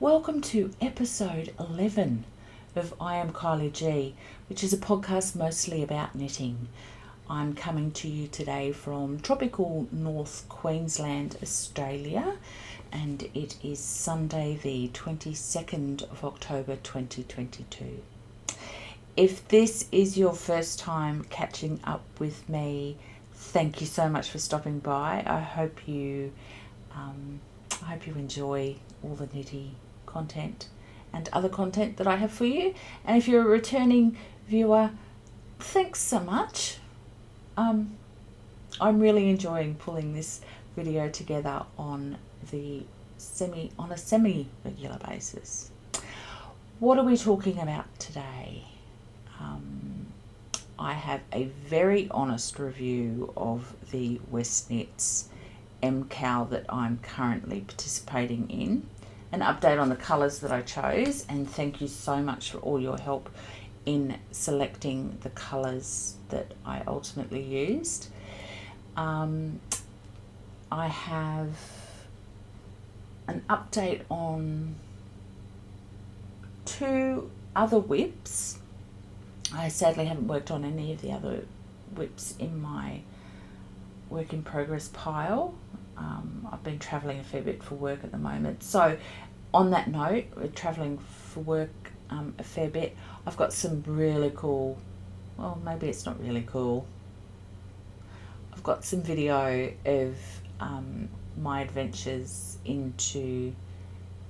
Welcome to episode 11 of I Am Kylie G, which is a podcast mostly about knitting. I'm coming to you today from tropical North Queensland, Australia, and it is Sunday the 22nd of October 2022. If this is your first time catching up with me, thank you so much for stopping by. I hope you enjoy all the nitty content and other content that I have for you. And if you're a returning viewer, thanks so much. I'm really enjoying pulling this video together on a semi-regular basis. What are we talking about today? I have a very honest review of the Westknits MKAL that I'm currently participating in, an update on the colours that I chose, and thank you so much for all your help in selecting the colours that I ultimately used. I have an update on 2 other whips. I sadly haven't worked on any of the other whips in my work in progress pile. I've been travelling a fair bit for work at the moment. So on that note, we're travelling for work a fair bit. I've got some really cool, well, maybe it's not really cool. I've got some video of my adventures into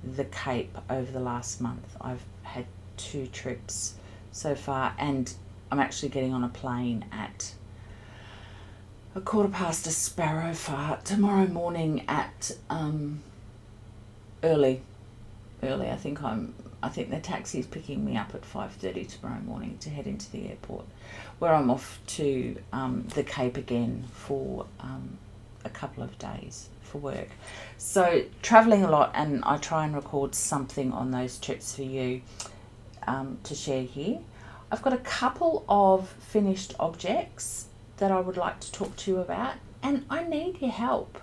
the Cape over the last month. I've had 2 trips so far, and I'm actually getting on a plane at 1:15 a sparrow fart tomorrow morning at early. I think the taxi is picking me up at 5:30 tomorrow morning to head into the airport, where I'm off to the Cape again for a couple of days for work. So travelling a lot, and I try and record something on those trips for you to share here. I've got a couple of finished objects that I would like to talk to you about, and I need your help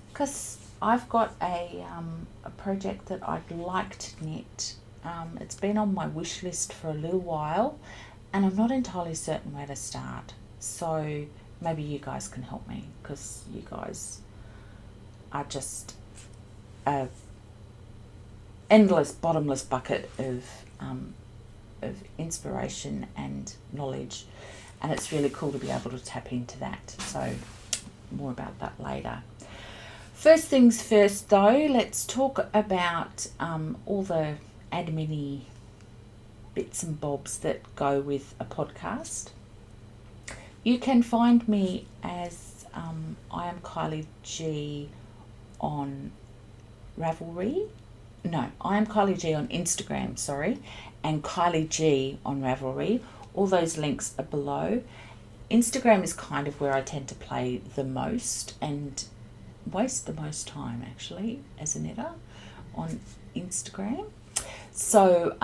because I've got a project that I'd like to knit. It's been on my wish list for a little while, and I'm not entirely certain where to start. So maybe you guys can help me, because you guys are just a endless, bottomless bucket of inspiration and knowledge, and it's really cool to be able to tap into that. So more about that later. First things first though, let's talk about all the admin-y bits and bobs that go with a podcast. You can find me as I Am Kylie G on Ravelry. No, I Am Kylie G on Instagram, and Kylie G on Ravelry. All those links are below. Instagram is kind of where I tend to play the most and waste the most time, actually, as a knitter on Instagram. So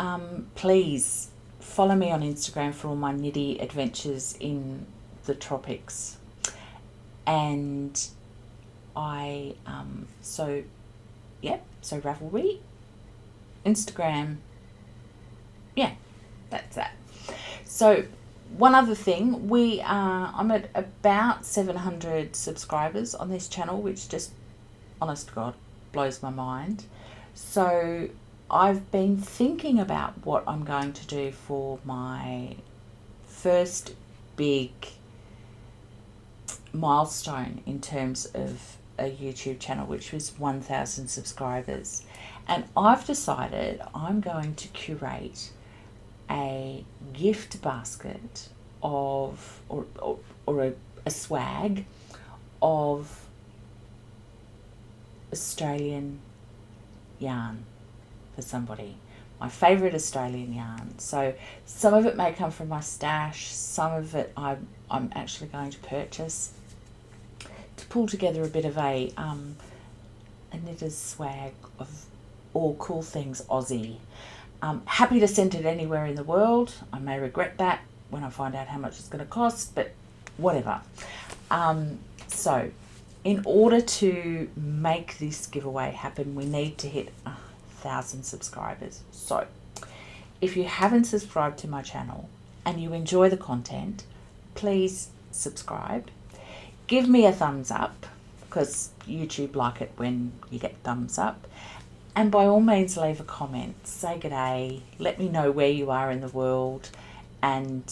please follow me on Instagram for all my nitty adventures in the tropics. And so Ravelry, Instagram, that's that. So one other thing, I'm at about 700 subscribers on this channel, which just, honest to God, blows my mind. So I've been thinking about what I'm going to do for my first big milestone in terms of a YouTube channel, which was 1,000 subscribers. And I've decided I'm going to curate a gift basket of or a swag of Australian yarn for somebody. My favourite Australian yarn. So some of it may come from my stash, some of it I'm actually going to purchase to pull together a bit of a knitter's swag of all cool things Aussie. Happy to send it anywhere in the world. I may regret that when I find out how much it's going to cost, but whatever. So in order to make this giveaway happen, we need to hit 1,000 subscribers. So if you haven't subscribed to my channel and you enjoy the content, please subscribe. Give me a thumbs up, because YouTube like it when you get thumbs up. And by all means, leave a comment. Say g'day. Let me know where you are in the world. And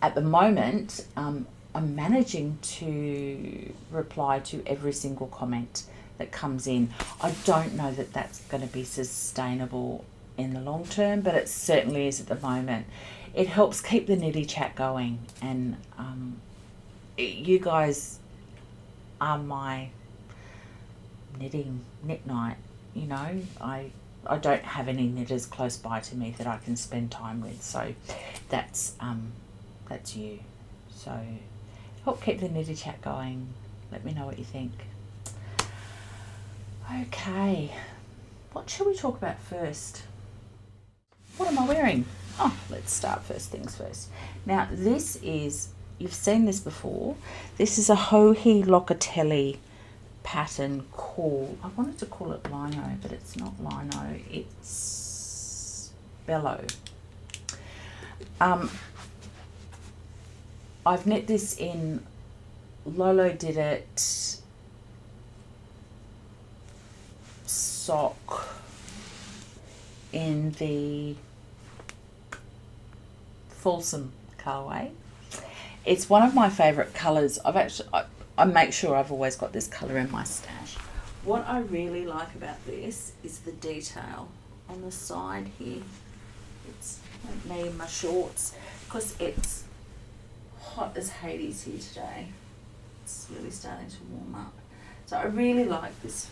at the moment, I'm managing to reply to every single comment that comes in. I don't know that that's going to be sustainable in the long term, but it certainly is at the moment. It helps keep the knitty chat going, and you guys are my knit night. You know, I don't have any knitters close by to me that I can spend time with, so that's you. So help keep the knitty chat going. Let me know what you think. Okay, what shall we talk about first? What am I wearing? Oh, let's start first things first. Now this is, you've seen this before. This is a Joji Locatelli pattern called, I wanted to call it lino, but it's not lino, it's Bello. I've knit this in, Lolo did it sock in the Fulsome colourway. It's one of my favourite colours. I make sure I've always got this colour in my stash. What I really like about this is the detail on the side here. It's like me in my shorts, because it's hot as Hades here today. It's really starting to warm up. So I really like this.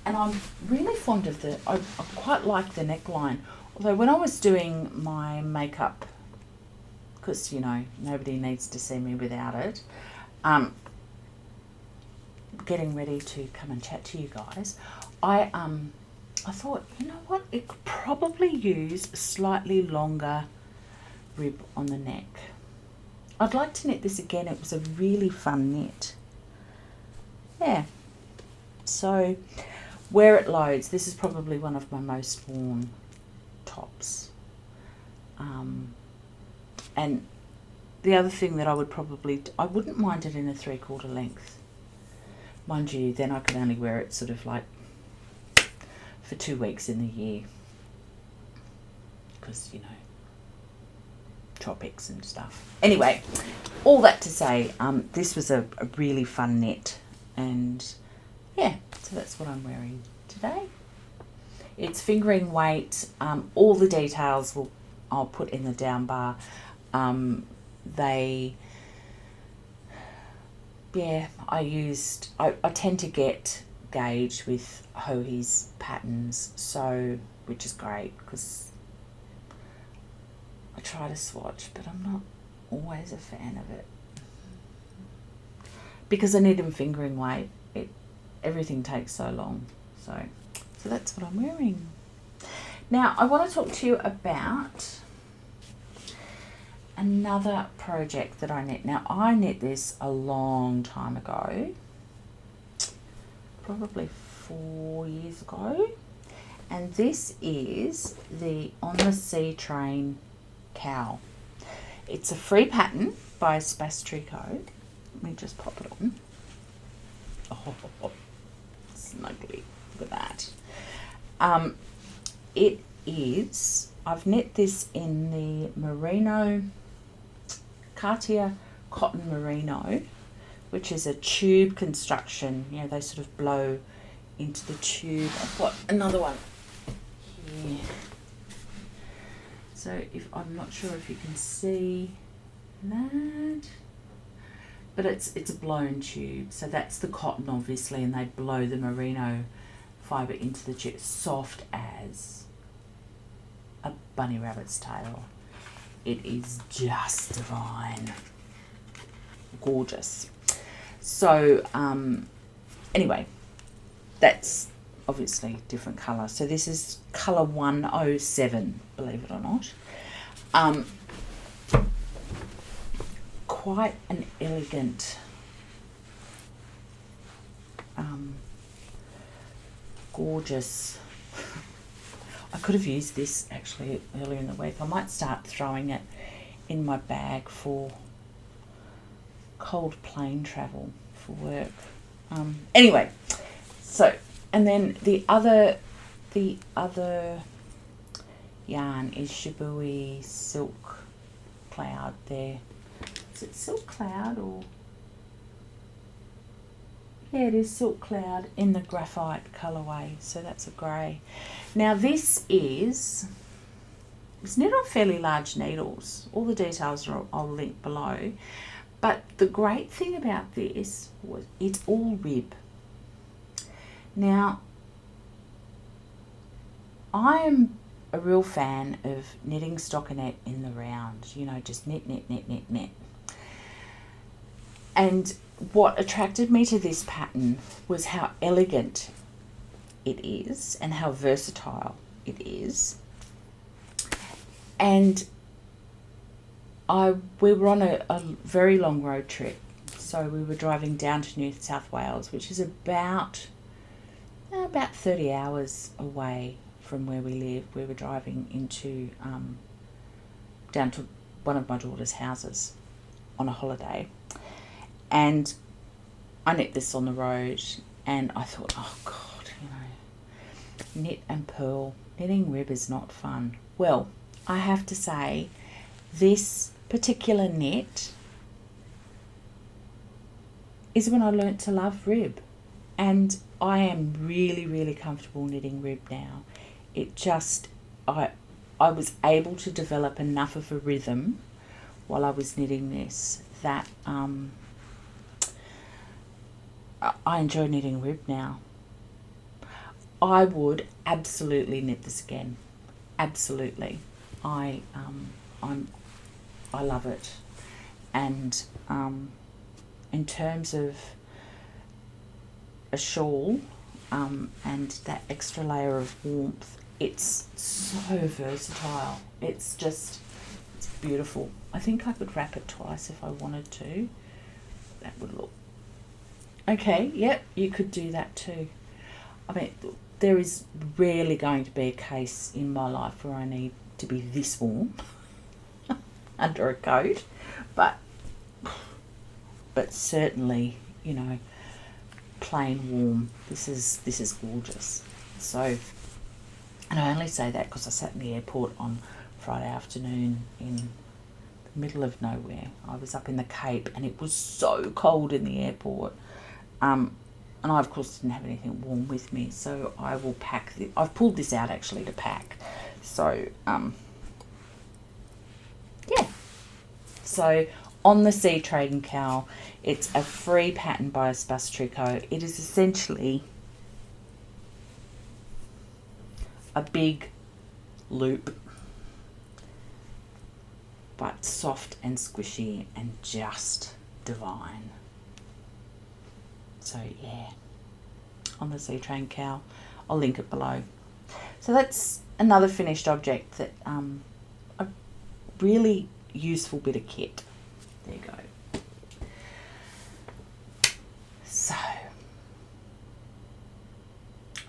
And I'm really fond of I quite like the neckline. Although when I was doing my makeup, because, you know, nobody needs to see me without it, getting ready to come and chat to you guys, I thought, you know what, it could probably use a slightly longer rib on the neck. I'd like to knit this again. It was a really fun knit. Yeah. So where it loads, this is probably one of my most worn tops. And the other thing that I wouldn't mind it in a 3/4 length. Mind you, then I could only wear it sort of like for 2 weeks in the year, because, you know, tropics and stuff. Anyway, all that to say, this was a really fun knit, and yeah, so that's what I'm wearing today. It's fingering weight. All the details I'll put in the down bar. I tend to get gauged with Joji's patterns, so, which is great, because I try to swatch, but I'm not always a fan of it, because I need them fingering weight. Everything takes so long. So that's what I'm wearing. Now I want to talk to you about another project that I knit. Now I knit this a long time ago, probably 4 years ago, and this is the On the Sea Train cowl. It's a free pattern by Spastrico. Let me just pop it on. Oh, snuggly. Look at that. It is, I've knit this in the merino, Cartier cotton merino, which is a tube construction. You know, they sort of blow into the tube. I've got another one here. So I'm not sure if you can see that, but it's a blown tube. So that's the cotton, obviously, and they blow the merino fibre into the tube. Soft as a bunny rabbit's tail. It is just divine. Gorgeous. So anyway, that's obviously different colour. So this is colour 107, believe it or not. Quite an elegant gorgeous. I could have used this actually earlier in the week. I might start throwing it in my bag for cold plane travel for work. Anyway, so, and then the other yarn is Shibui Silk Cloud there. Is it Silk Cloud or? Yeah, it is Silk Cloud in the graphite colourway, so that's a grey. Now this is, it's knit on fairly large needles. All the details I'll link below. But the great thing about this was it's all rib. Now, I am a real fan of knitting stockinette in the round, you know, just knit, knit, knit, knit, knit. And what attracted me to this pattern was how elegant it is and how versatile it is. And we were on a very long road trip. So we were driving down to New South Wales, which is about 30 hours away from where we live. We were driving into down to one of my daughter's houses on a holiday, and I knit this on the road, and I thought, oh God, you know, knit and purl, knitting rib is not fun. Well, I have to say, this particular knit is when I learnt to love rib, and I am really, really comfortable knitting rib now. It just, I was able to develop enough of a rhythm while I was knitting this that I enjoy knitting rib now. I would absolutely knit this again. Absolutely. I love it. And in terms of a shawl and that extra layer of warmth, it's so versatile. It's beautiful. I think I could wrap it twice if I wanted to. That would look okay. Yep, you could do that too. I mean, there is rarely going to be a case in my life where I need to be this warm under a coat, but certainly, you know, plain warm. This is gorgeous. So, and I only say that because I sat in the airport on Friday afternoon in the middle of nowhere. I was up in the Cape and it was so cold in the airport. And I, of course, didn't have anything warm with me, so I will pack this. I've pulled this out actually to pack. So, yeah. So, on the Sea Trade MKAL, it's a free pattern by Tricot. It is essentially a big loop, but soft and squishy and just divine. So yeah, on the Sea Trade MKAL, I'll link it below. So that's another finished object that a really useful bit of kit. There you go. So I'm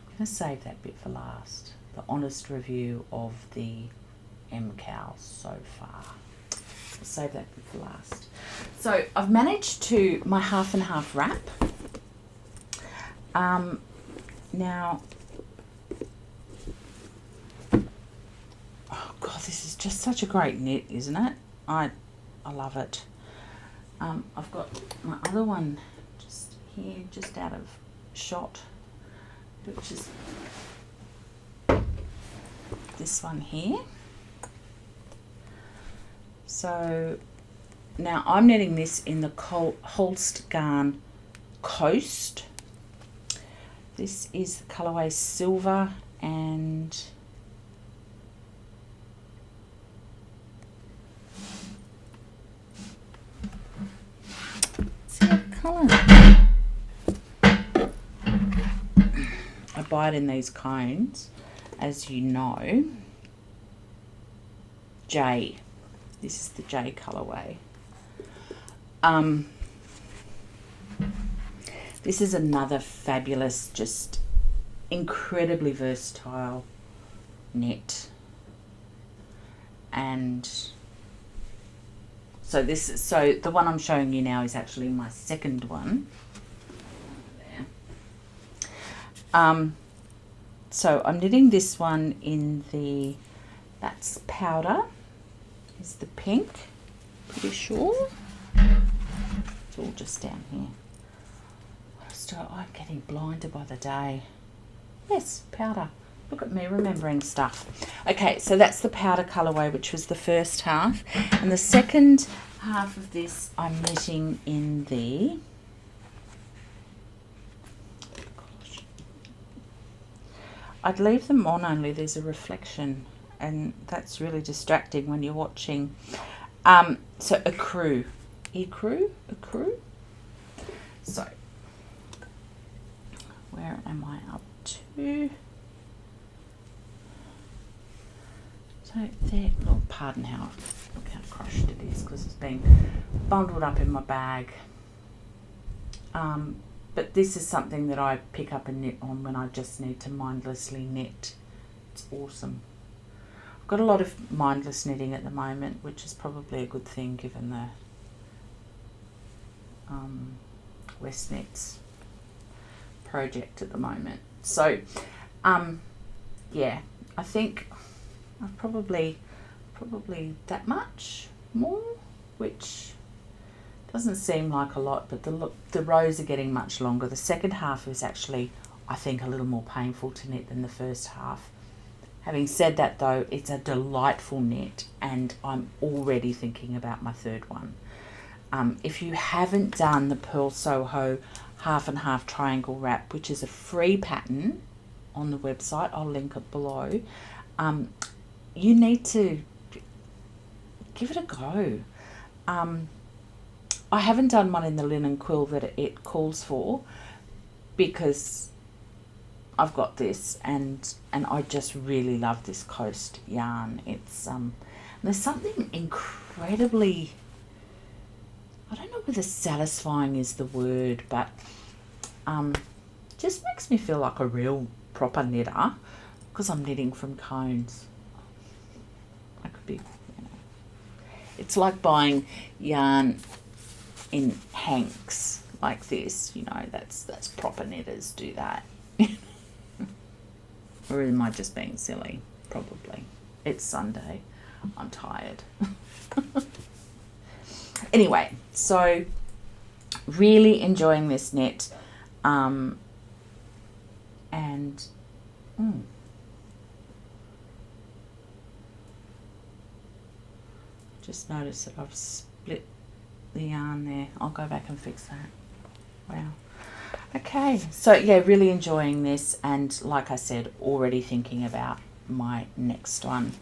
going to save that bit for last. The honest review of the MKAL so far. I'll save that bit for last. So I've managed to my half and half wrap. Now, oh God, this is just such a great knit, isn't it? I love it. I've got my other one just here, just out of shot, which is this one here. So now I'm knitting this in the Holst Garn Coast. This is the colourway Silver, and see what colour. I buy it in these cones, as you know. J. This is the J colourway. This is another fabulous, just incredibly versatile knit. And so the one I'm showing you now is actually my second one. There. So I'm knitting this one in the, that's powder, is the pink, pretty sure. It's all just down here. I'm getting blinded by the day. Yes, powder. Look at me remembering stuff. Okay, so that's the powder colourway, which was the first half. And the second half of this, I'm knitting in the... Gosh. I'd leave them on, only there's a reflection. And that's really distracting when you're watching. So Ecru. Ecru? So, where am I up to? So there, oh, pardon look how crushed it is because it's been bundled up in my bag. But this is something that I pick up and knit on when I just need to mindlessly knit. It's awesome. I've got a lot of mindless knitting at the moment, which is probably a good thing given the Westnits project at the moment. So, yeah, I think I've probably that much more, which doesn't seem like a lot, but the rows are getting much longer. The second half is actually, I think, a little more painful to knit than the first half. Having said that though, it's a delightful knit and I'm already thinking about my third one. If you haven't done the Pearl Soho half and half triangle wrap, which is a free pattern on the website, I'll link it below, you need to give it a go. I haven't done one in the linen quill that it calls for because I've got this and I just really love this Coast yarn. It's there's something incredibly, I don't know whether satisfying is the word, but just makes me feel like a real proper knitter because I'm knitting from cones. I could be, you know, it's like buying yarn in hanks like this, you know, that's proper knitters do that. Or am I just being silly? Probably. It's Sunday. I'm tired. Anyway, so really enjoying this knit. Just noticed that I've split the yarn there. I'll go back and fix that. Wow. Okay, so yeah, really enjoying this, and like I said, already thinking about my next one.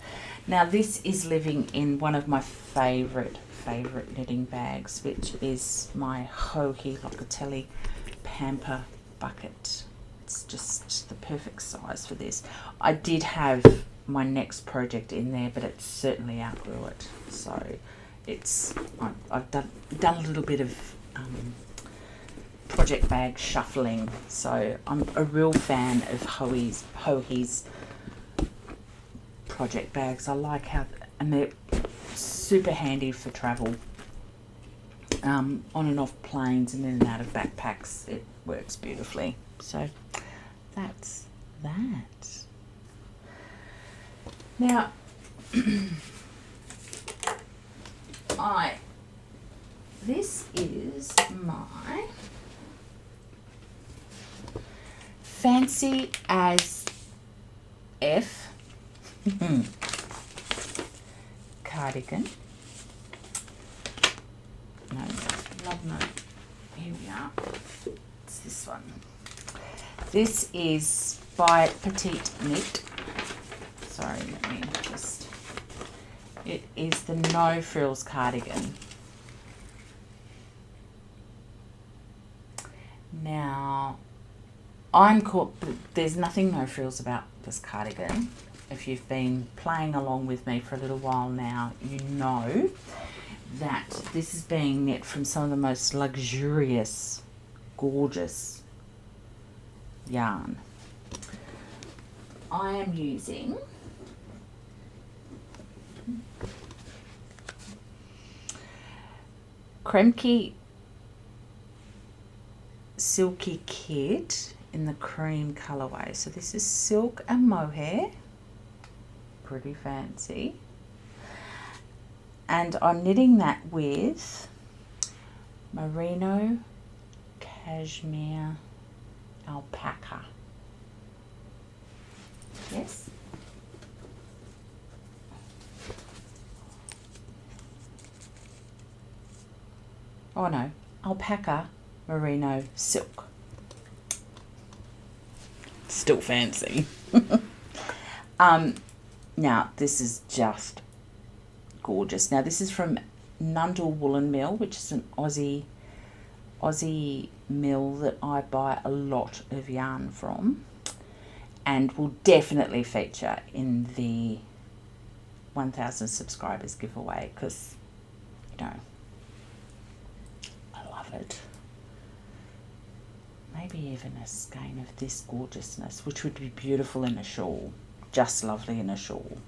Now this is living in one of my favorite knitting bags, which is my Joji Locatelli Pamper bucket. It's just the perfect size for this. I did have my next project in there, but it certainly outgrew it. So it's I've done a little bit of project bag shuffling. So I'm a real fan of Joji's project bags. I like how, and they're super handy for travel, on and off planes and in and out of backpacks. It works beautifully. So that's that. Now this is my Fancy as F cardigan. No, love note. Here we are. It's this one. This is by Petite Knit. Sorry, let me just. It is the no frills cardigan. Now, I'm caught. There's nothing no frills about this cardigan. If you've been playing along with me for a little while now, you know that this is being knit from some of the most luxurious, gorgeous yarn. I am using Kremke Silky Kid in the cream colourway. So this is silk and mohair, pretty fancy. And I'm knitting that with merino cashmere alpaca. Yes. Oh no, alpaca merino silk. Still fancy. Now this is just gorgeous. Now this is from Nundle Woolen Mill, which is an Aussie mill that I buy a lot of yarn from, and will definitely feature in the 1000 subscribers giveaway, because, you know, I love it. Maybe even a skein of this gorgeousness, which would be beautiful in a shawl. Just lovely in a shawl.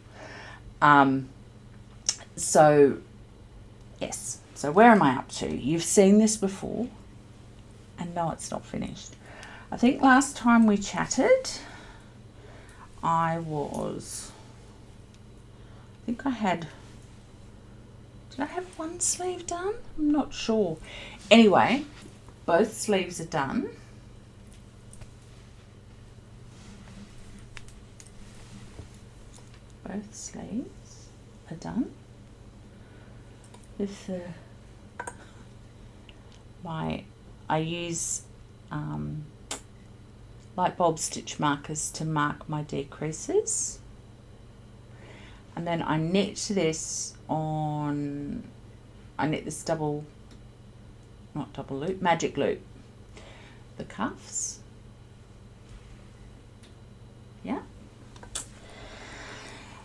So, yes. So where am I up to? You've seen this before. And no, it's not finished. I think last time we chatted, I think I had, did I have one sleeve done? I'm not sure. Anyway, both sleeves are done. Both sleeves are done. With the, I use light bulb stitch markers to mark my decreases, and then I knit this magic loop, the cuffs, yeah,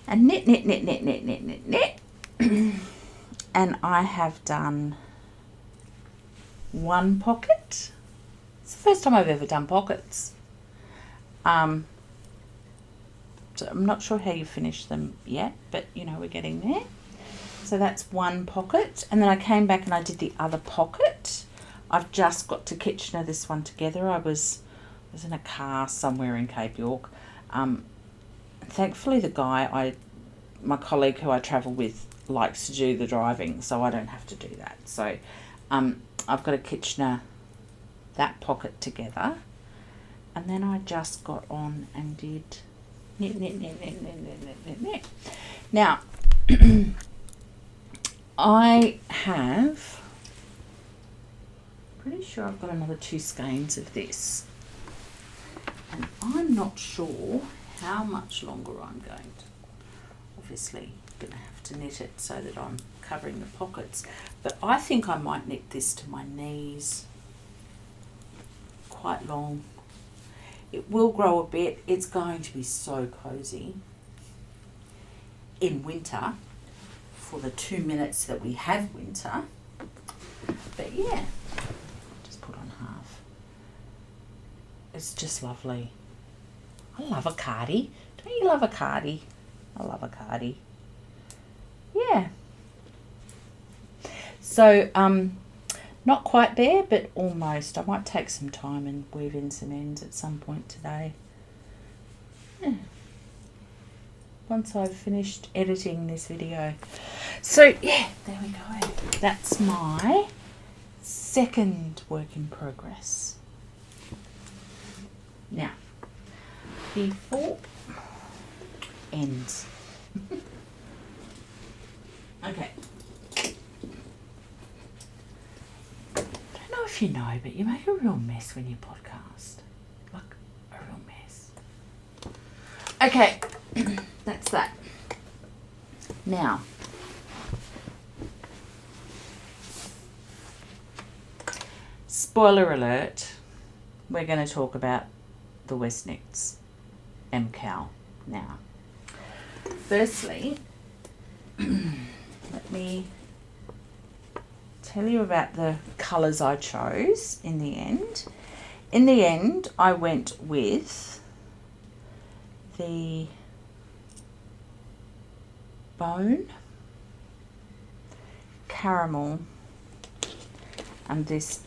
and knit. And I have done one pocket. It's the first time I've ever done pockets. So I'm not sure how you finish them yet, but you know, we're getting there. So that's one pocket, and then I came back and I did the other pocket. I've just got to Kitchener this one together. I was in a car somewhere in Cape York. Thankfully the guy, my colleague who I travel with, likes to do the driving, so I don't have to do that. So I've got a Kitchener, that pocket together, and then I just got on and did knit. Now I have, pretty sure I've got another 2 skeins of this, and I'm not sure how much longer I'm going to, obviously gonna have to knit it so that I'm covering the pockets, but I think I might knit this to my knees, quite long. It will grow a bit. It's going to be so cozy in winter for the 2 minutes that we have winter. But yeah, just put on half. It's just lovely. I love a cardie. Don't you love a cardie? I love a cardie. Yeah. So, not quite there, but almost. I might take some time and weave in some ends at some point today. Yeah. Once I've finished editing this video. So, yeah, there we go. That's my second work in progress. Now, before ends. Okay. I don't know if you know, but you make a real mess when you podcast. Like, a real mess. Okay, that's that. Now, spoiler alert, we're going to talk about the Westknits MKAL now. Firstly, let me tell you about the colours I chose in the end. In the end, I went with the bone, caramel, and this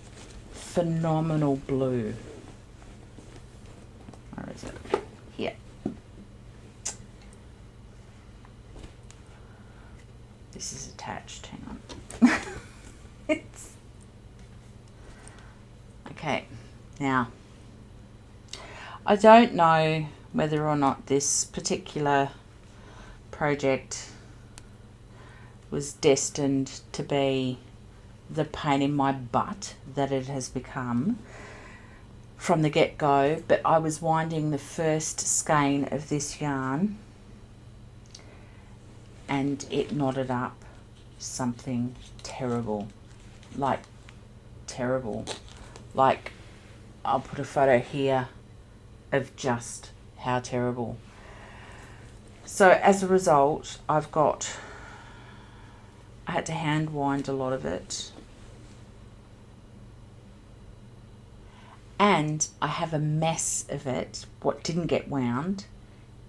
phenomenal blue. Where is it? Here. This is attached, hang on. It's okay. Now, I don't know whether or not this particular project was destined to be the pain in my butt that it has become from the get-go, but I was winding the first skein of this yarn and it knotted up something terrible, like terrible. Like, I'll put a photo here of just how terrible. So as a result, I had to hand wind a lot of it. And I have a mess of it. What didn't get wound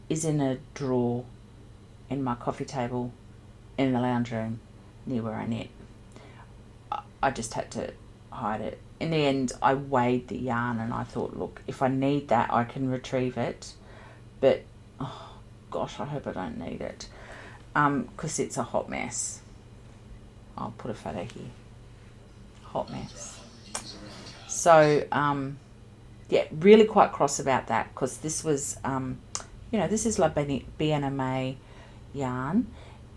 is in a drawer in my coffee table in the lounge room near where I knit. I just had to hide it. In the end, I weighed the yarn and I thought, look, if I need that, I can retrieve it. But, oh gosh, I hope I don't need it. Because it's a hot mess. I'll put a photo here. Hot mess. So, yeah, really quite cross about that because this was, you know, this is like BNMA yarn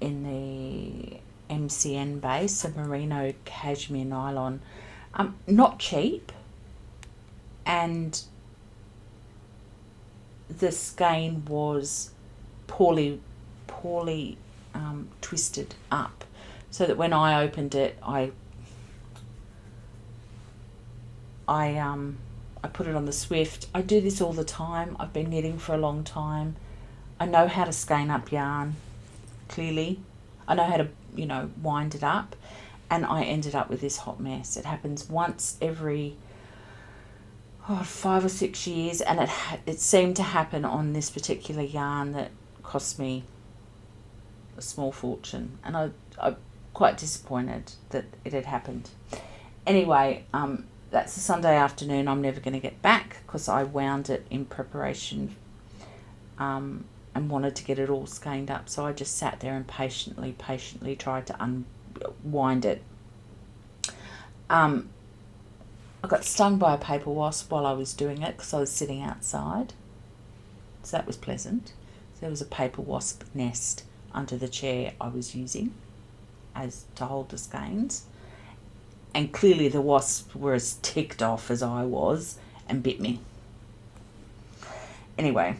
in the MCN base, a merino cashmere nylon. Not cheap, and the skein was poorly twisted up, so that when I opened it, I put it on the Swift. I do this all the time. I've been knitting for a long time. I know how to skein up yarn, clearly. I know how to, you know, wind it up. And I ended up with this hot mess. It happens once every 5 or 6 years. And it seemed to happen on this particular yarn that cost me a small fortune. And I'm quite disappointed that it had happened. Anyway, that's a Sunday afternoon I'm never going to get back because I wound it in preparation and wanted to get it all skeined up. So I just sat there and patiently tried to unwind it. I got stung by a paper wasp while I was doing it because I was sitting outside. So that was pleasant. So there was a paper wasp nest under the chair I was using as to hold the skeins. And clearly the wasps were as ticked off as I was and bit me. Anyway,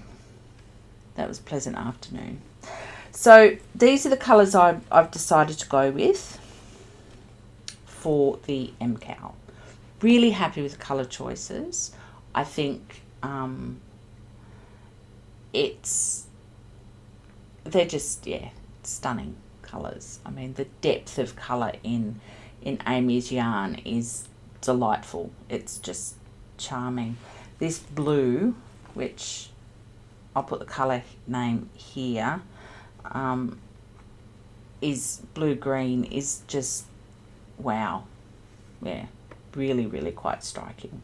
that was a pleasant afternoon. So these are the colours I've decided to go with for the MKAL. Really happy with the colour choices. I think they're just, yeah, stunning colours. I mean, the depth of colour in Amy's yarn is delightful. It's just charming. This blue, which I'll put the colour name here, is blue-green, is just wow. Yeah, really quite striking.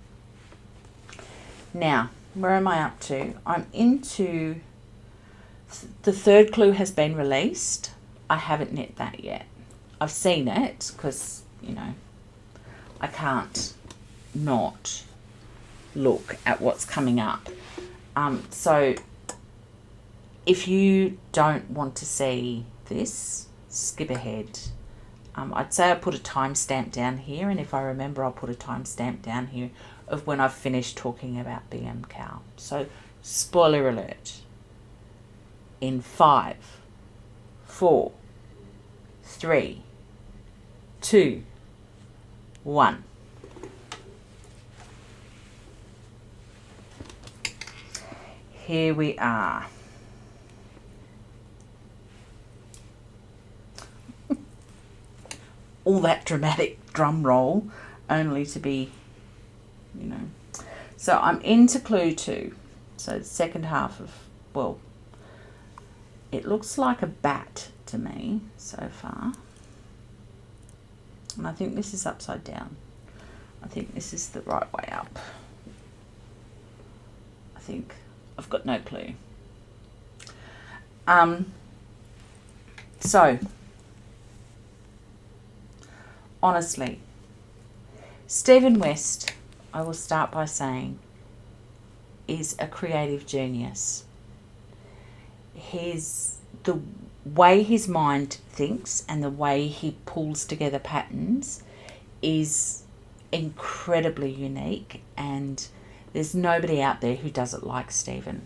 Now, where am I up to? I'm into, the third clue has been released. I haven't knit that yet. I've seen it because, you know, I can't not look at what's coming up. So if you don't want to see this, skip ahead. I'd say I put a timestamp down here, and if I remember, I'll put a timestamp down here of when I've finished talking about the MKAL. So, spoiler alert. In 5, 4, 3, 2, 1. Here we are. All that dramatic drum roll only to be, you know. So I'm into clue 2. So the second half of, well, It looks like a bat to me so far. And I think this is upside down. I think this is the right way up. I think. I've got no clue. So, honestly, Stephen West, I will start by saying, is a creative genius. The way his mind thinks and the way he pulls together patterns is incredibly unique, and there's nobody out there who does it like Stephen.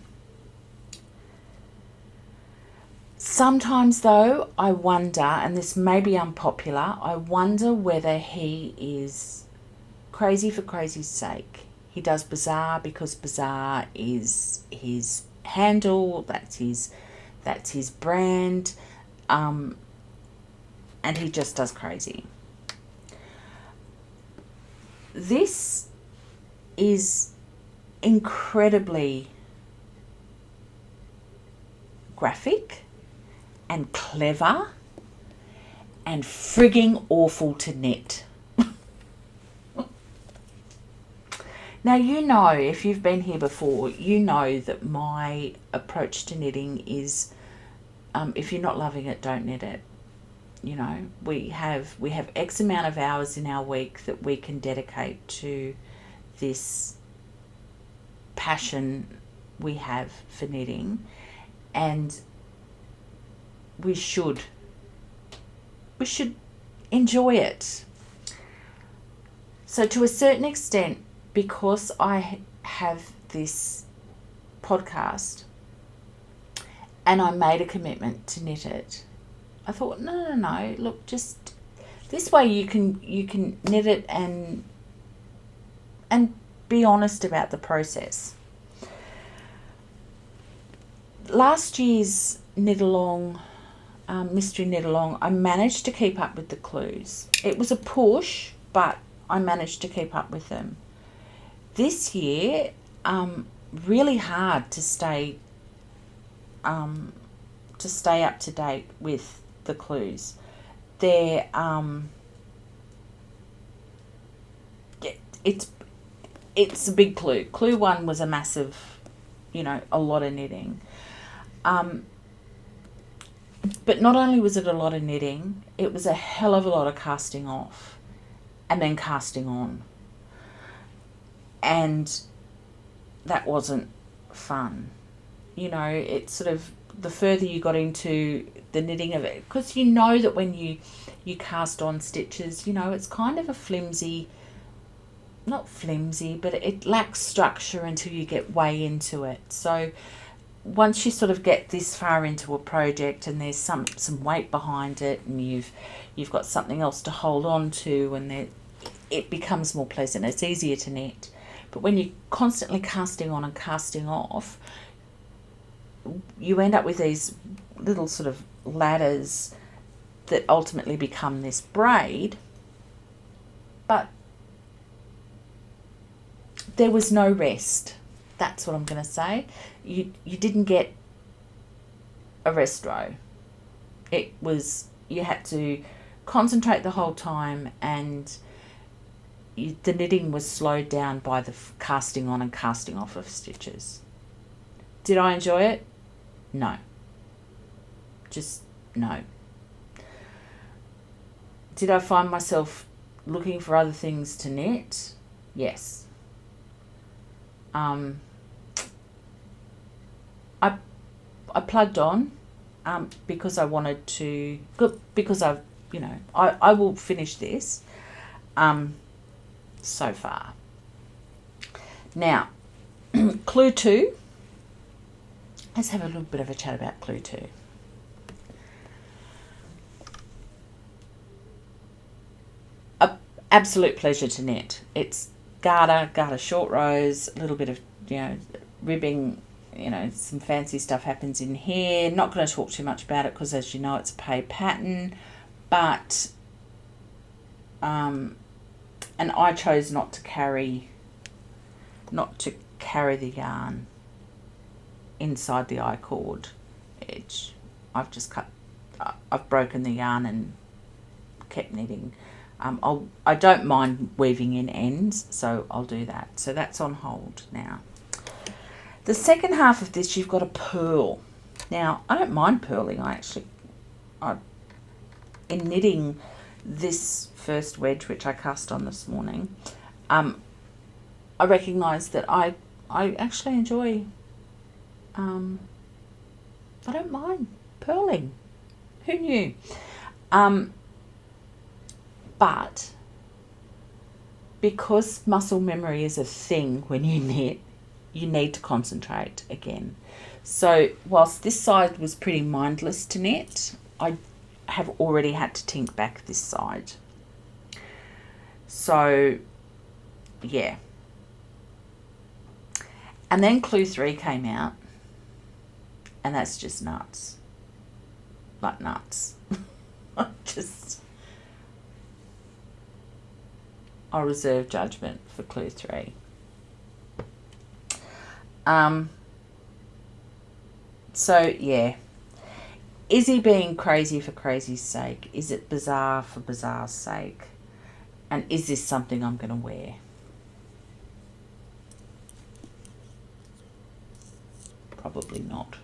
Sometimes though, I wonder, and this may be unpopular, I wonder whether he is crazy for crazy's sake. He does bizarre because bizarre is his handle, that's his brand, and he just does crazy. This is incredibly graphic and clever and frigging awful to knit. Now, you know, if you've been here before, you know that my approach to knitting is, if you're not loving it, don't knit it. You know, we have X amount of hours in our week that we can dedicate to this passion we have for knitting, and we should enjoy it. So to a certain extent, because I have this podcast and I made a commitment to knit it, I thought, no, look, just this way you can knit it and be honest about the process. Last year's knit along, mystery knit along, I managed to keep up with the clues. It was a push, but I managed to keep up with them. This year, really hard to stay up to date with the clues. They're it's a big clue. Clue 1 was a massive, a lot of knitting. But not only was it a lot of knitting, it was a hell of a lot of casting off and then casting on. And that wasn't fun. It's sort of, the further you got into the knitting of it, because you know that when you cast on stitches, it's kind of a flimsy, not flimsy, but it lacks structure until you get way into it. So once you sort of get this far into a project and there's some weight behind it, and you've got something else to hold on to, and it becomes more pleasant. It's easier to knit. But when you're constantly casting on and casting off, you end up with these little sort of ladders that ultimately become this braid. But there was no rest. That's what I'm going to say. You didn't get a rest row. It was, you had to concentrate the whole time, and the knitting was slowed down by the casting on and casting off of stitches. Did I enjoy it? No. Just no. Did I find myself looking for other things to knit? Yes. I plugged on because I wanted to, because I will finish this so far. Now, clue 2. Let's have a little bit of a chat about clue 2. Absolute pleasure to knit. It's garter short rows, a little bit of, ribbing, some fancy stuff happens in here. Not going to talk too much about it because, as you know, it's a paid pattern, but and I chose not to carry the yarn inside the I-cord edge. I've just I've broken the yarn and kept knitting. I don't mind weaving in ends, so I'll do that. So that's on hold now. The second half of this, you've got a purl. Now, I don't mind purling. In knitting this first wedge, which I cast on this morning, I recognised that I actually enjoy, I don't mind purling. Who knew? But because muscle memory is a thing when you knit, you need to concentrate again. So whilst this side was pretty mindless to knit, I have already had to tink back this side. So yeah. And then Clue 3 came out, and that's just nuts. Like nuts. I reserve judgment for Clue 3. So yeah, is he being crazy for crazy's sake? Is it bizarre for bizarre's sake? And is this something I'm going to wear? Probably not.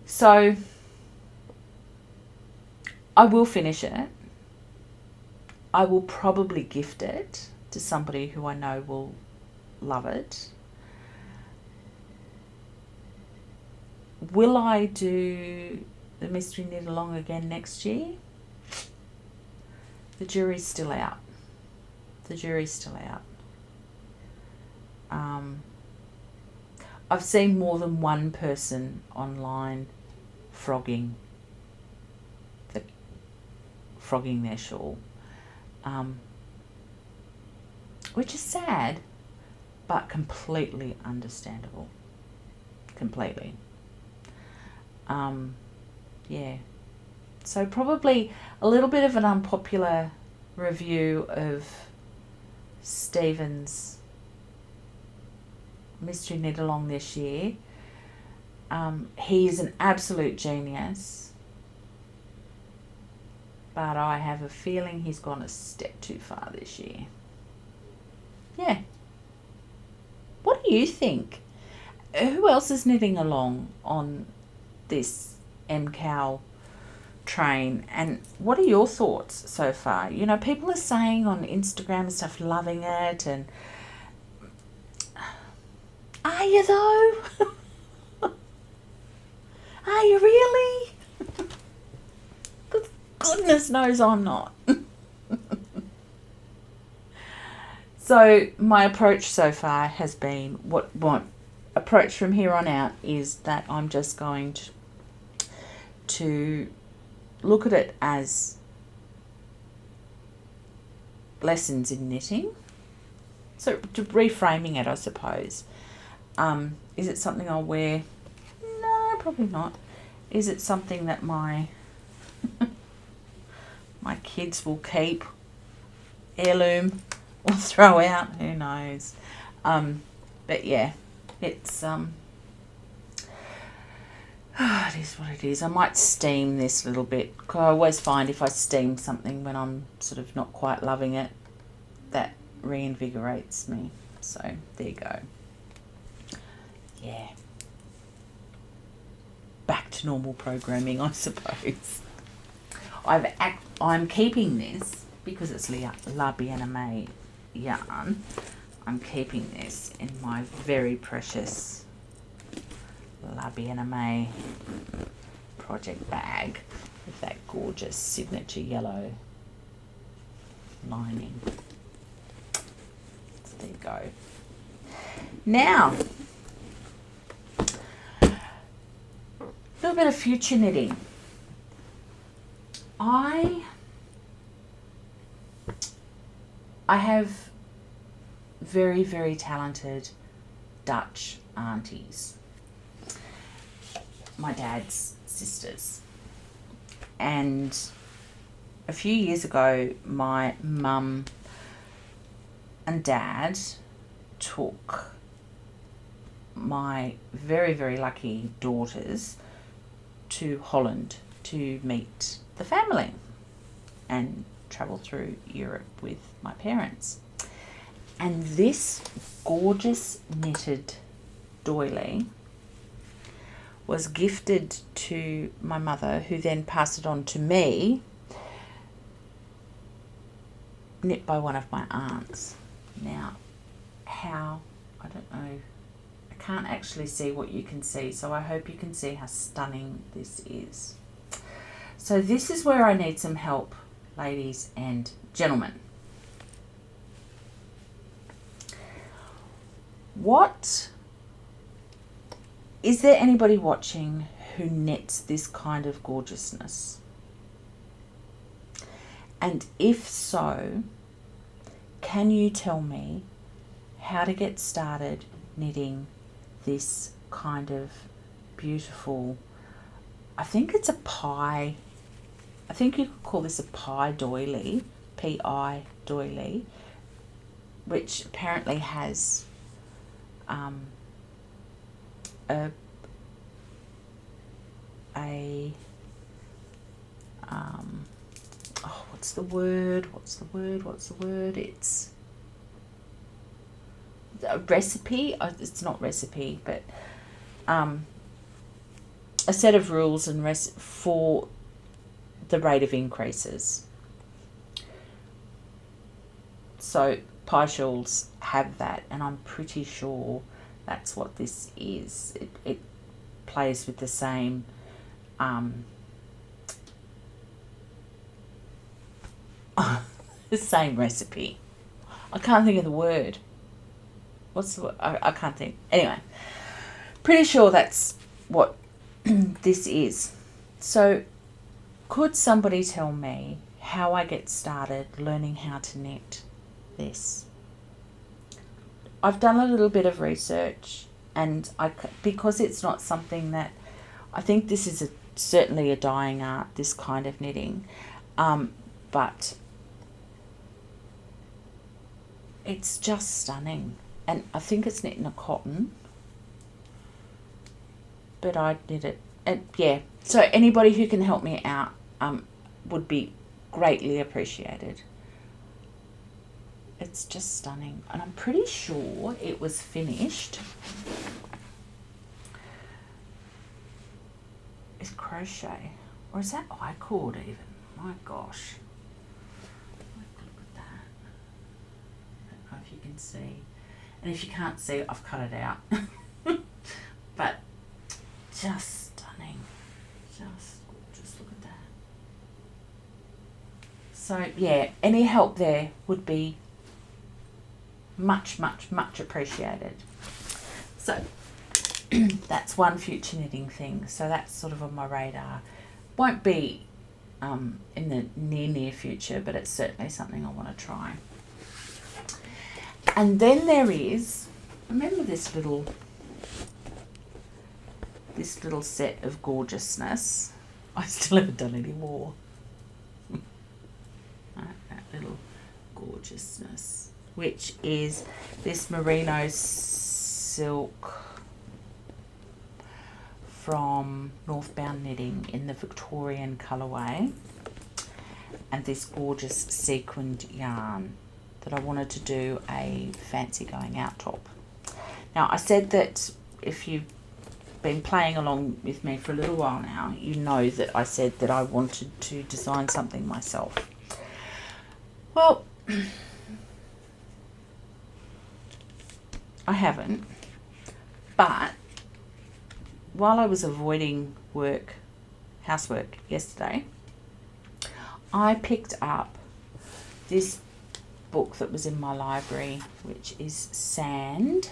So I will finish it. I will probably gift it to somebody who I know will love it. Will I do the mystery knit along again next year? The jury's still out. I've seen more than one person online frogging their shawl, which is sad, but completely understandable. Completely. Yeah. So probably a little bit of an unpopular review of Stephen's mystery knit along this year. He is an absolute genius, but I have a feeling he's gone a step too far this year. Yeah. What do you think? Who else is knitting along on this MKAL train, and what are your thoughts so far? You know, people are saying on Instagram and stuff, loving it, and are you though? Are you really? Goodness knows I'm not. So my approach so far has been, what approach from here on out is that I'm just going to look at it as lessons in knitting. So to reframing it, I suppose. Is it something I'll wear? No, probably not. Is it something that my kids will keep? Heirloom or throw out? Who knows? But yeah, it's it is what it is. I might steam this a little bit, because I always find if I steam something when I'm sort of not quite loving it, that reinvigorates me. So there you go. Yeah. Back to normal programming, I suppose. I'm keeping this because it's La Bien-Aimée yarn. I'm keeping this in my very precious La Bien-Aimée project bag with that gorgeous signature yellow lining. So there you go. Now, a little bit of future knitting. I have very, very talented Dutch aunties, my dad's sisters, and a few years ago my mum and dad took my very, very lucky daughters to Holland to meet the family and travel through Europe with my parents. And this gorgeous knitted doily was gifted to my mother, who then passed it on to me, knit by one of my aunts. Now, how, I don't know, I can't actually see what you can see, so I hope you can see how stunning this is. So this is where I need some help, ladies and gentlemen. What, is there anybody watching who knits this kind of gorgeousness? And if so, can you tell me how to get started knitting this kind of beautiful, I think it's a pie, I think you could call this a pie doily, P-I doily, which apparently has what's the word? It's a recipe. It's not recipe, but a set of rules and for the rate of increases. So pie shawls have that, and I'm pretty sure that's what this is. It plays with the same the same recipe. I can't think of the word. What's the word? I can't think. Anyway, pretty sure that's what this is. So could somebody tell me how I get started learning how to knit this? I've done a little bit of research, and because it's not something that, I think this is certainly a dying art, this kind of knitting, but it's just stunning. And I think it's knit in a cotton, but I'd knit it, and yeah, so anybody who can help me out would be greatly appreciated. It's just stunning, and I'm pretty sure it was finished with crochet, or is that I-cord even? My gosh, look at that. I don't know if you can see, and if you can't see, I've cut it out. But just stunning, just gorgeous. Look at that. So yeah, any help there would be much, much, much appreciated. So that's one future knitting thing. So that's sort of on my radar. Won't be in the near future, but it's certainly something I want to try. And then there is, remember this little set of gorgeousness. I still haven't done any more. That little gorgeousness, which is this merino silk from Northbound Knitting in the Victorian colourway, and this gorgeous sequined yarn that I wanted to do a fancy going out top. Now, I said that if you've been playing along with me for a little while now, you know that I said that I wanted to design something myself. Well, I haven't, but while I was avoiding housework yesterday, I picked up this book that was in my library, which is Sand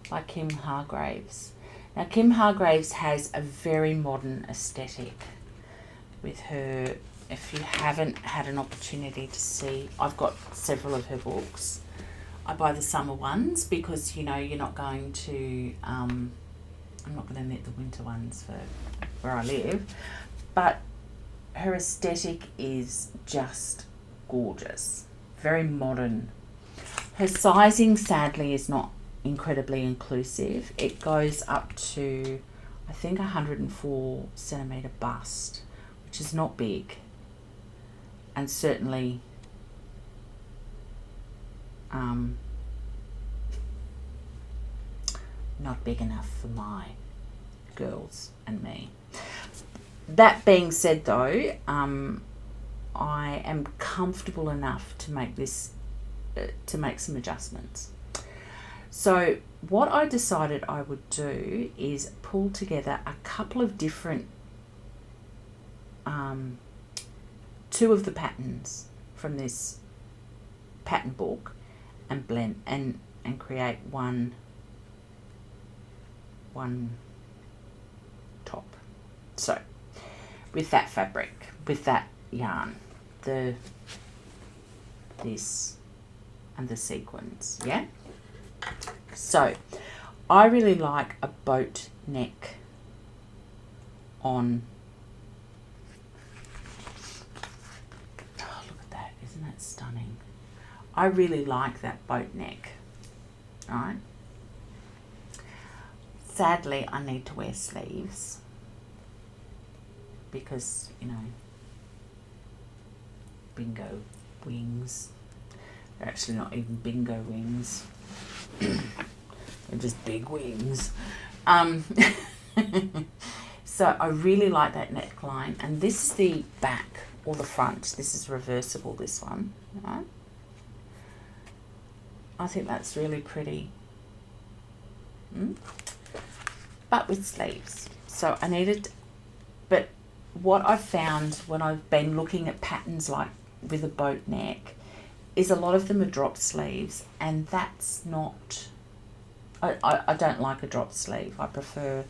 by Kim Hargraves. Now, Kim Hargraves has a very modern aesthetic with her. If you haven't had an opportunity to see, I've got several of her books. I buy the summer ones because, you know, you're not going to, I'm not going to knit the winter ones for where I live, but her aesthetic is just gorgeous, very modern. Her sizing, sadly, is not incredibly inclusive. It goes up to, I think, 104 centimetre bust, which is not big, and certainly not big enough for my girls and me. That being said though, I am comfortable enough to make this, to make some adjustments. So what I decided I would do is pull together a couple of different, two of the patterns from this pattern book and blend and create one top. So with that fabric, with that yarn, this and the sequins, yeah. So I really like a boat neck on. Oh, look at that, isn't that stunning? I really like that boat neck, right? Sadly, I need to wear sleeves because, you know, bingo wings. They're actually not even bingo wings. They're just big wings. So I really like that neckline. And this is the back or the front. This is reversible, this one. Right? I think that's really pretty. But with sleeves. So I needed, but what I've found when I've been looking at patterns like with a boat neck is a lot of them are drop sleeves, and that's not, I don't like a drop sleeve. I prefer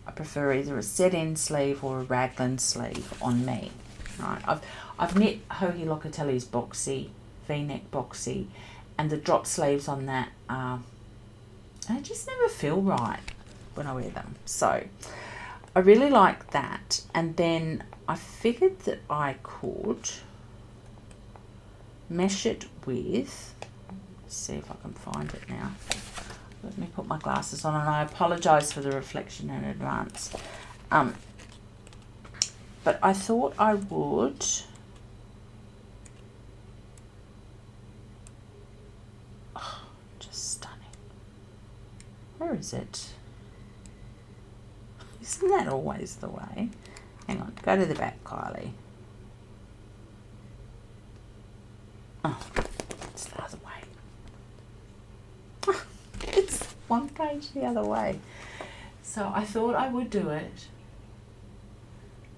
either a set-end sleeve or a raglan sleeve on me. Right? I've knit Joji Locatelli's boxy, V-neck boxy, and the drop sleeves on that they just never feel right when I wear them. So I really like that. And then I figured that I could mesh it with, let's see if I can find it now. Let me put my glasses on, and I apologise for the reflection in advance. But I thought I would just stunning. Where is it? Isn't that always the way? Hang on, go to the back, Kylie. Oh, it's the other way. It's one page the other way. So I thought I would do it.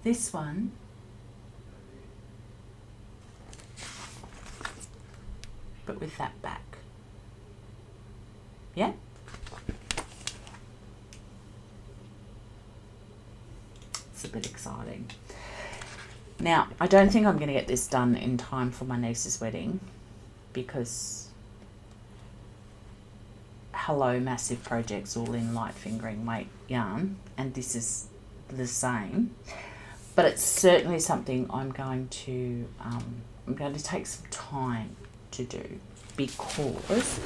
This one. But with that back. Yeah? It's a bit exciting. Now, I don't think I'm going to get this done in time for my niece's wedding because, hello, massive projects all in light fingering weight yarn, and this is the same. But it's certainly something I'm going to take some time to do because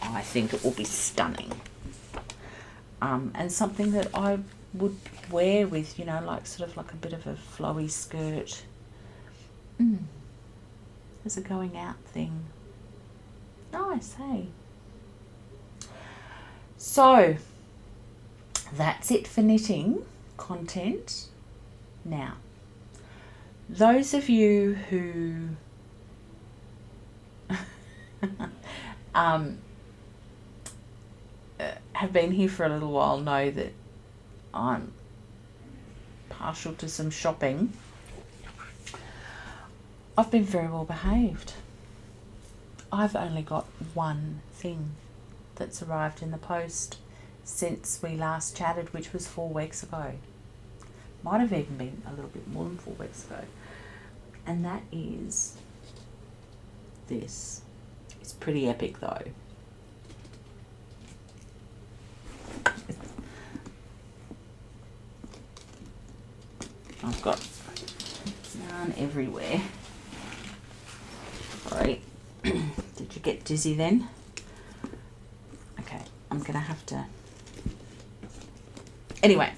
I think it will be stunning. And something that I would wear with, you know, like sort of like a bit of a flowy skirt. As a going out thing. Nice, hey? So, that's it for knitting content. Now, those of you who have been here for a little while know that I'm partial to some shopping. I've been very well behaved. I've only got one thing that's arrived in the post since we last chatted, which was 4 weeks ago. Might have even been a little bit more than 4 weeks ago. And that is this. It's pretty epic though. I've got yarn everywhere. Sorry. Did you get dizzy then? Okay. I'm going to have to... Anyway.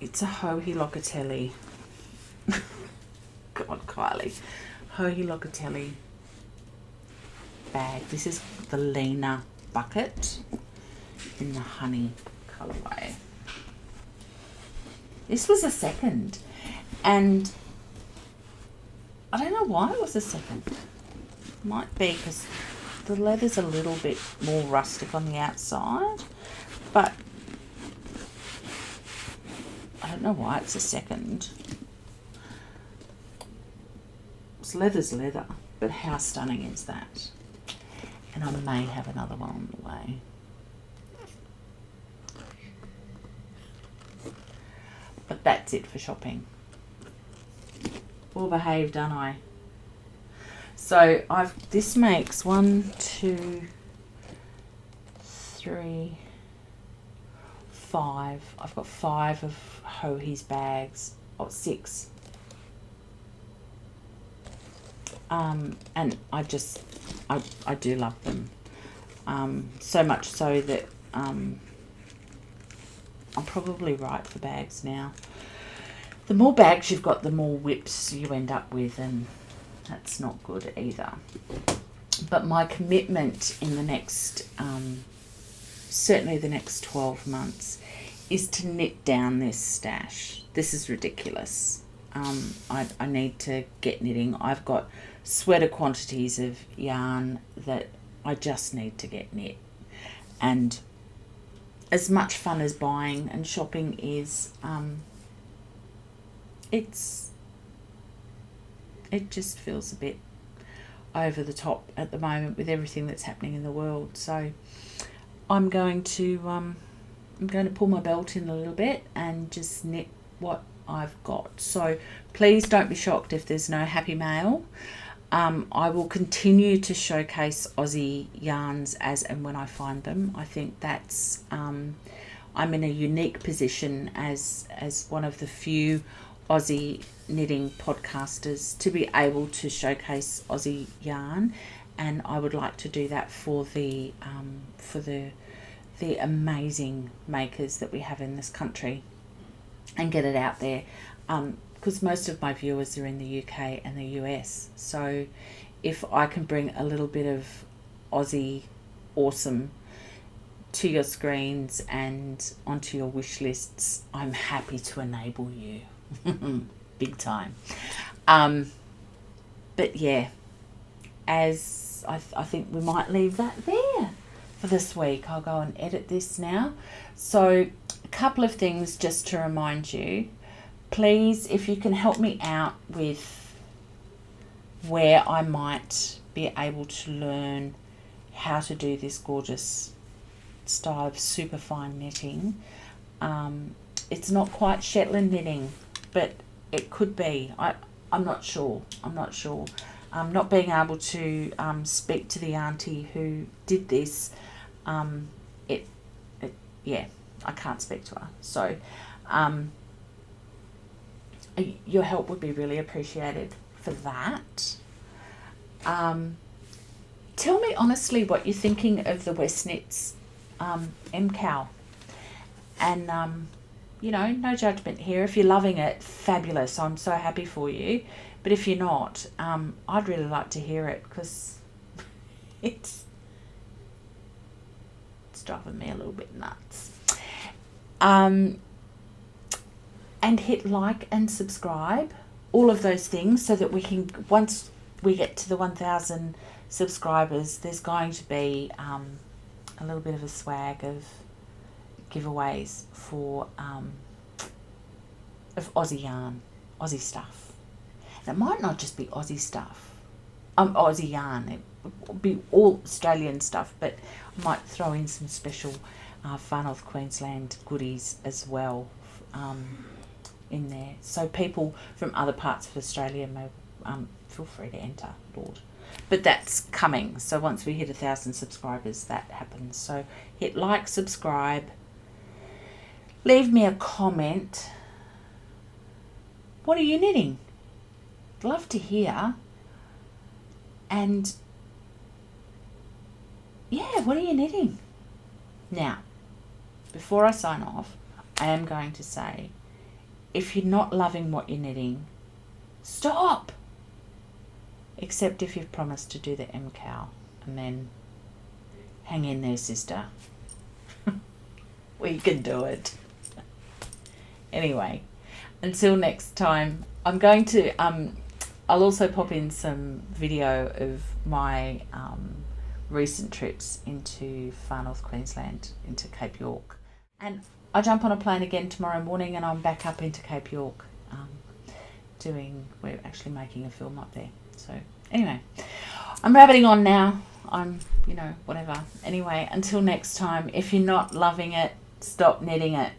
It's a Joji Locatelli. God, Kylie. Joji Locatelli bag. This is the Lena bucket in the honey colourway. This was a second, and I don't know why it was a second. Might be because the leather's a little bit more rustic on the outside, but I don't know why it's a second. Leather's leather, but how stunning is that? And I may have another one on the way. But that's it for shopping. Well behaved, aren't I? So this makes 1, 2, 3, 5. I've got 5 of Joji's bags. Oh, 6. And I do love them. So much so that I'm probably right for bags now. The more bags you've got, the more whips you end up with, and that's not good either. But my commitment in the next, certainly the next 12 months, is to knit down this stash. This is ridiculous. I need to get knitting. I've got sweater quantities of yarn that I just need to get knit. And as much fun as buying and shopping is, it just feels a bit over the top at the moment with everything that's happening in the world. So I'm going to pull my belt in a little bit and just knit what I've got. So please don't be shocked if there's no happy mail. I will continue to showcase Aussie yarns as and when I find them. I think that's I'm in a unique position as one of the few Aussie knitting podcasters to be able to showcase Aussie yarn, and I would like to do that for the amazing makers that we have in this country and get it out there. Because most of my viewers are in the UK and the US. So if I can bring a little bit of Aussie awesome to your screens and onto your wish lists, I'm happy to enable you. Big time. But yeah, as I think we might leave that there for this week. I'll go and edit this now. So a couple of things just to remind you. Please, if you can help me out with where I might be able to learn how to do this gorgeous style of super fine knitting. It's not quite Shetland knitting, but it could be. I'm not sure. Not being able to speak to the auntie who did this, yeah, I can't speak to her. So your help would be really appreciated for that. Tell me honestly what you're thinking of the Westknits MKAL. And, you know, no judgment here. If you're loving it, fabulous. I'm so happy for you. But if you're not, I'd really like to hear it, because it's driving me a little bit nuts. And hit like and subscribe, all of those things, so that we can, once we get to the 1,000 subscribers, there's going to be a little bit of a swag of giveaways for of Aussie yarn, Aussie stuff. And it might not just be Aussie stuff, Aussie yarn. It will be all Australian stuff, but I might throw in some special Far North Queensland goodies as well in there. So people from other parts of Australia may feel free to enter, Lord. But that's coming. So once we hit 1,000 subscribers, that happens. So hit like, subscribe, leave me a comment. What are you knitting? I'd love to hear. And yeah, what are you knitting? Now, before I sign off, I am going to say, if you're not loving what you're knitting, stop! Except if you've promised to do the MKAL, and then hang in there, sister. We can do it. Anyway, until next time, I'm going to, I'll also pop in some video of my recent trips into far north Queensland, into Cape York. And I jump on a plane again tomorrow morning and I'm back up into Cape York we're actually making a film up there. So anyway, I'm rabbiting on now. I'm, whatever. Anyway, until next time, if you're not loving it, stop knitting it.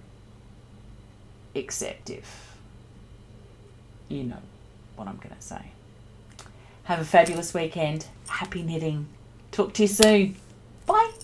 Except if you know what I'm going to say. Have a fabulous weekend. Happy knitting. Talk to you soon. Bye.